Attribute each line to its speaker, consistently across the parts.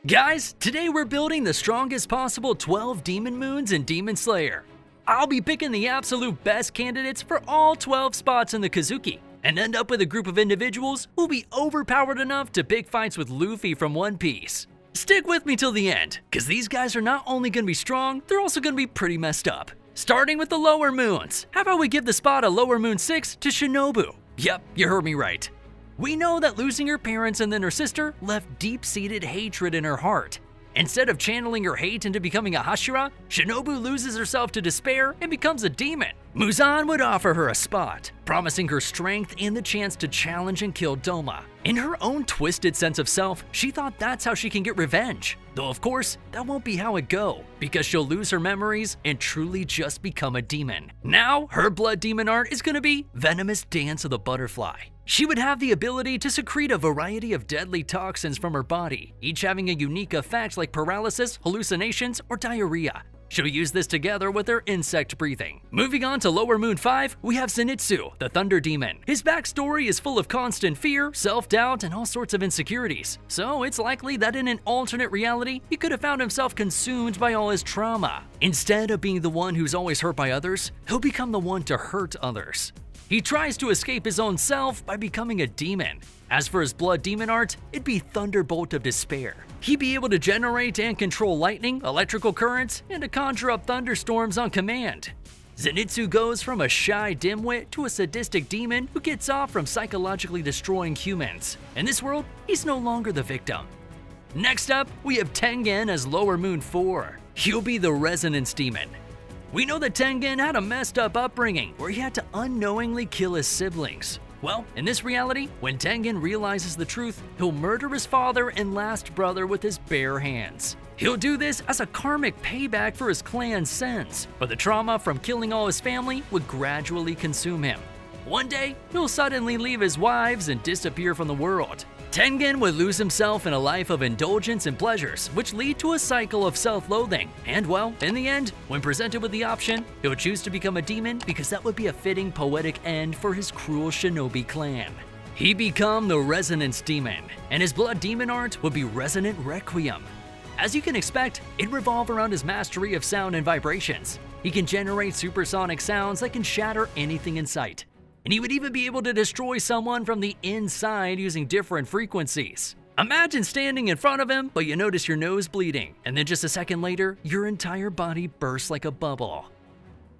Speaker 1: Guys, today we're building the strongest possible 12 Demon Moons in Demon Slayer. I'll be picking the absolute best candidates for all 12 spots in the Kizuki, and end up with a group of individuals who'll be overpowered enough to pick fights with Luffy from One Piece. Stick with me till the end, cause these guys are not only gonna be strong, they're also gonna be pretty messed up. Starting with the lower moons, how about we give the spot of Lower Moon 6 to Shinobu? Yep, you heard me right. We know that losing her parents and then her sister left deep-seated hatred in her heart. Instead of channeling her hate into becoming a Hashira, Shinobu loses herself to despair and becomes a demon. Muzan would offer her a spot, promising her strength and the chance to challenge and kill Doma. In her own twisted sense of self, she thought that's how she can get revenge. Though of course, that won't be how it go, because she'll lose her memories and truly just become a demon. Now, her blood demon art is gonna be Venomous Dance of the Butterfly. She would have the ability to secrete a variety of deadly toxins from her body, each having a unique effect like paralysis, hallucinations, or diarrhea. She'll use this together with her insect breathing. Moving on to Lower Moon 5, we have Zenitsu, the Thunder Demon. His backstory is full of constant fear, self-doubt, and all sorts of insecurities. So it's likely that in an alternate reality, he could have found himself consumed by all his trauma. Instead of being the one who's always hurt by others, he'll become the one to hurt others. He tries to escape his own self by becoming a demon. As for his blood demon art, it'd be Thunderbolt of Despair. He'd be able to generate and control lightning, electrical currents, and to conjure up thunderstorms on command. Zenitsu goes from a shy dimwit to a sadistic demon who gets off from psychologically destroying humans. In this world, he's no longer the victim. Next up, we have Tengen as Lower Moon 4. He'll be the Resonance Demon. We know that Tengen had a messed up upbringing where he had to unknowingly kill his siblings. Well, in this reality, when Tengen realizes the truth, he'll murder his father and last brother with his bare hands. He'll do this as a karmic payback for his clan's sins, but the trauma from killing all his family would gradually consume him. One day, he'll suddenly leave his wives and disappear from the world. Tengen would lose himself in a life of indulgence and pleasures, which lead to a cycle of self-loathing. And well, in the end, when presented with the option, he'll choose to become a demon because that would be a fitting poetic end for his cruel shinobi clan. He'd become the Resonance Demon, and his blood demon art would be Resonant Requiem. As you can expect, it'd revolve around his mastery of sound and vibrations. He can generate supersonic sounds that can shatter anything in sight. And he would even be able to destroy someone from the inside using different frequencies. Imagine standing in front of him, but you notice your nose bleeding, and then just a second later, your entire body bursts like a bubble.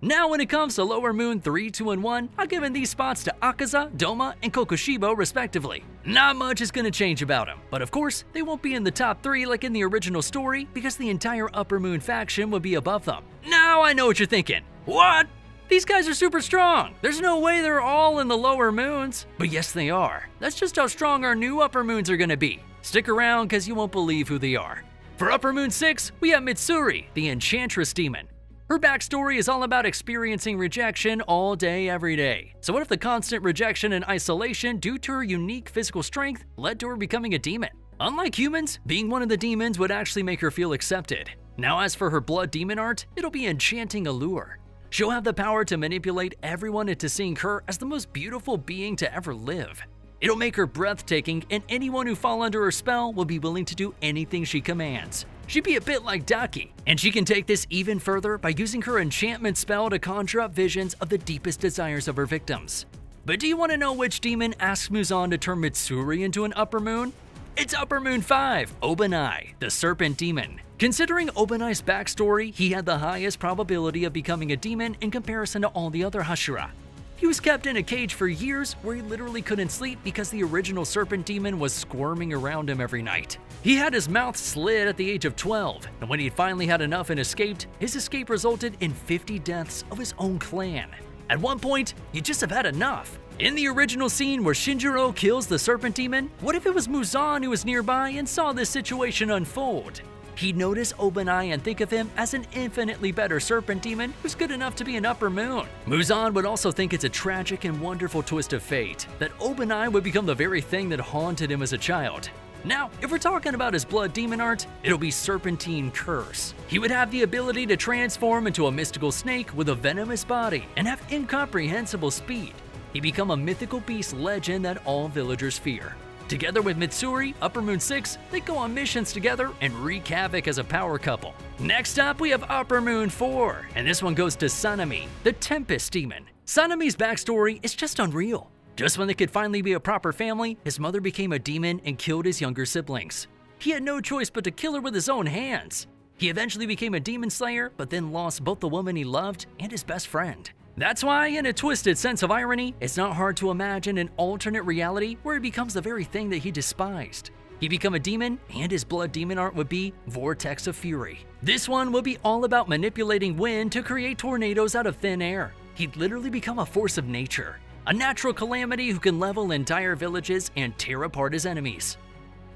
Speaker 1: Now when it comes to Lower Moon 3, 2, and 1, I've given these spots to Akaza, Doma, and Kokushibo respectively. Not much is going to change about them, but of course, they won't be in the top 3 like in the original story because the entire Upper Moon faction would be above them. Now I know what you're thinking. What? These guys are super strong. There's no way they're all in the lower moons. But yes, they are. That's just how strong our new upper moons are gonna be. Stick around because you won't believe who they are. For Upper Moon 6, we have Mitsuri, the Enchantress Demon. Her backstory is all about experiencing rejection all day, every day. So what if the constant rejection and isolation due to her unique physical strength led to her becoming a demon? Unlike humans, being one of the demons would actually make her feel accepted. Now as for her blood demon art, it'll be Enchanting Allure. She'll have the power to manipulate everyone into seeing her as the most beautiful being to ever live. It'll make her breathtaking, and anyone who fall under her spell will be willing to do anything she commands. She'd be a bit like Daki, and she can take this even further by using her enchantment spell to conjure up visions of the deepest desires of her victims. But do you want to know which demon asks Muzan to turn Mitsuri into an Upper Moon? It's Upper Moon 5, Obanai, the Serpent Demon. Considering Obanai's backstory, he had the highest probability of becoming a demon in comparison to all the other Hashira. He was kept in a cage for years where he literally couldn't sleep because the original Serpent Demon was squirming around him every night. He had his mouth slit at the age of 12, and when he finally had enough and escaped, his escape resulted in 50 deaths of his own clan. At one point, you just have had enough. In the original scene where Shinjiro kills the Serpent Demon, what if it was Muzan who was nearby and saw this situation unfold? He'd notice Obanai and think of him as an infinitely better Serpent Demon who's good enough to be an Upper Moon. Muzan would also think it's a tragic and wonderful twist of fate that Obanai would become the very thing that haunted him as a child. Now, if we're talking about his blood demon art, it'll be Serpentine Curse. He would have the ability to transform into a mystical snake with a venomous body and have incomprehensible speed. He'd become a mythical beast legend that all villagers fear. Together with Mitsuri, Upper Moon 6, they go on missions together and wreak havoc as a power couple. Next up, we have Upper Moon 4, and this one goes to Sanemi, the Tempest Demon. Sanemi's backstory is just unreal. Just when they could finally be a proper family, his mother became a demon and killed his younger siblings. He had no choice but to kill her with his own hands. He eventually became a demon slayer, but then lost both the woman he loved and his best friend. That's why, in a twisted sense of irony, it's not hard to imagine an alternate reality where he becomes the very thing that he despised. He'd become a demon, and his blood demon art would be Vortex of Fury. This one would be all about manipulating wind to create tornadoes out of thin air. He'd literally become a force of nature, a natural calamity who can level entire villages and tear apart his enemies.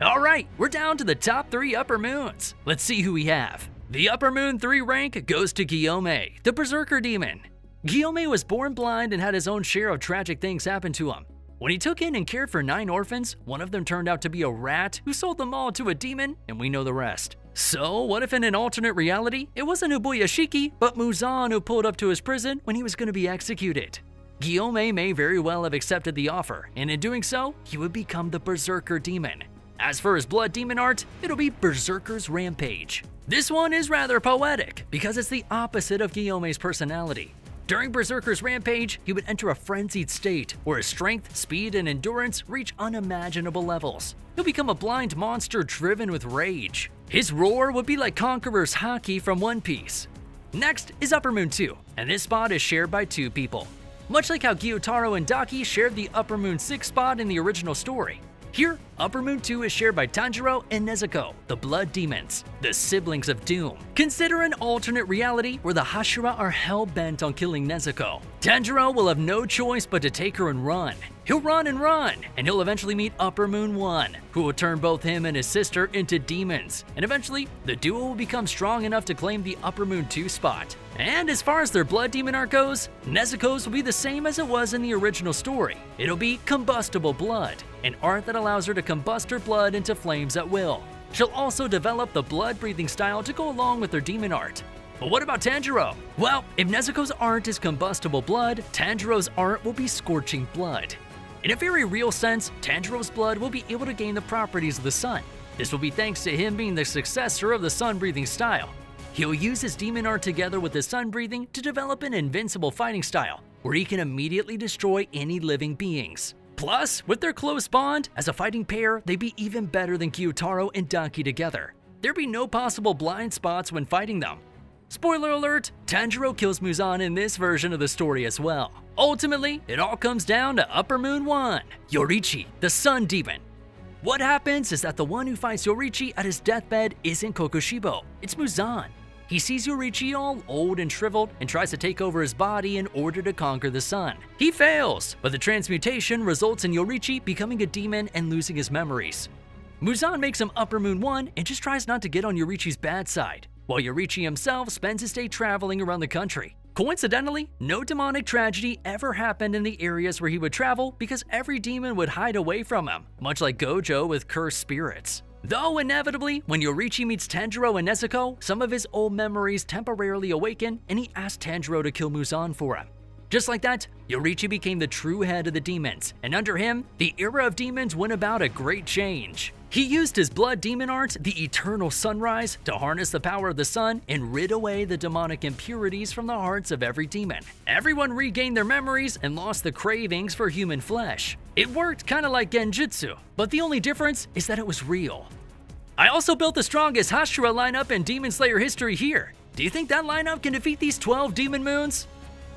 Speaker 1: Alright, we're down to the top 3 Upper Moons. Let's see who we have. The Upper Moon 3 rank goes to Guillaume, the Berserker Demon. Guillaume was born blind and had his own share of tragic things happen to him. When he took in and cared for 9 orphans, one of them turned out to be a rat who sold them all to a demon, and we know the rest. So, what if in an alternate reality, it wasn't Ubuyashiki, but Muzan who pulled up to his prison when he was going to be executed? Guillaume may very well have accepted the offer, and in doing so, he would become the Berserker Demon. As for his blood demon art, it'll be Berserker's Rampage. This one is rather poetic, because it's the opposite of Guillaume's personality. During Berserker's Rampage, he would enter a frenzied state where his strength, speed, and endurance reach unimaginable levels. He'll become a blind monster driven with rage. His roar would be like Conqueror's Haki from One Piece. Next is Upper Moon 2, and this spot is shared by 2 people. Much like how Gyutaro and Daki shared the Upper Moon 6 spot in the original story. Here, Upper Moon 2 is shared by Tanjiro and Nezuko, the Blood Demons, the siblings of Doom. Consider an alternate reality where the Hashira are hell-bent on killing Nezuko. Tanjiro will have no choice but to take her and run. He'll run, and he'll eventually meet Upper Moon 1, who will turn both him and his sister into demons, and eventually, the duo will become strong enough to claim the Upper Moon 2 spot. And as far as their blood demon art goes, Nezuko's will be the same as it was in the original story. It'll be combustible blood, an art that allows her to combust her blood into flames at will. She'll also develop the blood-breathing style to go along with her demon art. But what about Tanjiro? Well, if Nezuko's art is combustible blood, Tanjiro's art will be scorching blood. In a very real sense, Tanjiro's blood will be able to gain the properties of the sun. This will be thanks to him being the successor of the sun-breathing style. He'll use his demon art together with his sun-breathing to develop an invincible fighting style, where he can immediately destroy any living beings. Plus, with their close bond, as a fighting pair, they'd be even better than Gyutaro and Daki together. There'd be no possible blind spots when fighting them. Spoiler alert, Tanjiro kills Muzan in this version of the story as well. Ultimately, it all comes down to Upper Moon 1, Yorichi, the Sun Demon. What happens is that the one who fights Yorichi at his deathbed isn't Kokushibo, it's Muzan. He sees Yorichi all old and shriveled and tries to take over his body in order to conquer the sun. He fails, but the transmutation results in Yorichi becoming a demon and losing his memories. Muzan makes him Upper Moon 1 and just tries not to get on Yorichi's bad side, while Yorichi himself spends his day traveling around the country. Coincidentally, no demonic tragedy ever happened in the areas where he would travel because every demon would hide away from him, much like Gojo with cursed spirits. Though inevitably, when Yorichi meets Tanjiro and Nezuko, some of his old memories temporarily awaken and he asks Tanjiro to kill Muzan for him. Just like that, Yorichi became the true head of the demons, and under him, the era of demons went about a great change. He used his blood demon art, the Eternal Sunrise, to harness the power of the sun and rid away the demonic impurities from the hearts of every demon. Everyone regained their memories and lost the cravings for human flesh. It worked kinda like Genjutsu, but the only difference is that it was real. I also built the strongest Hashira lineup in Demon Slayer history here. Do you think that lineup can defeat these 12 Demon Moons?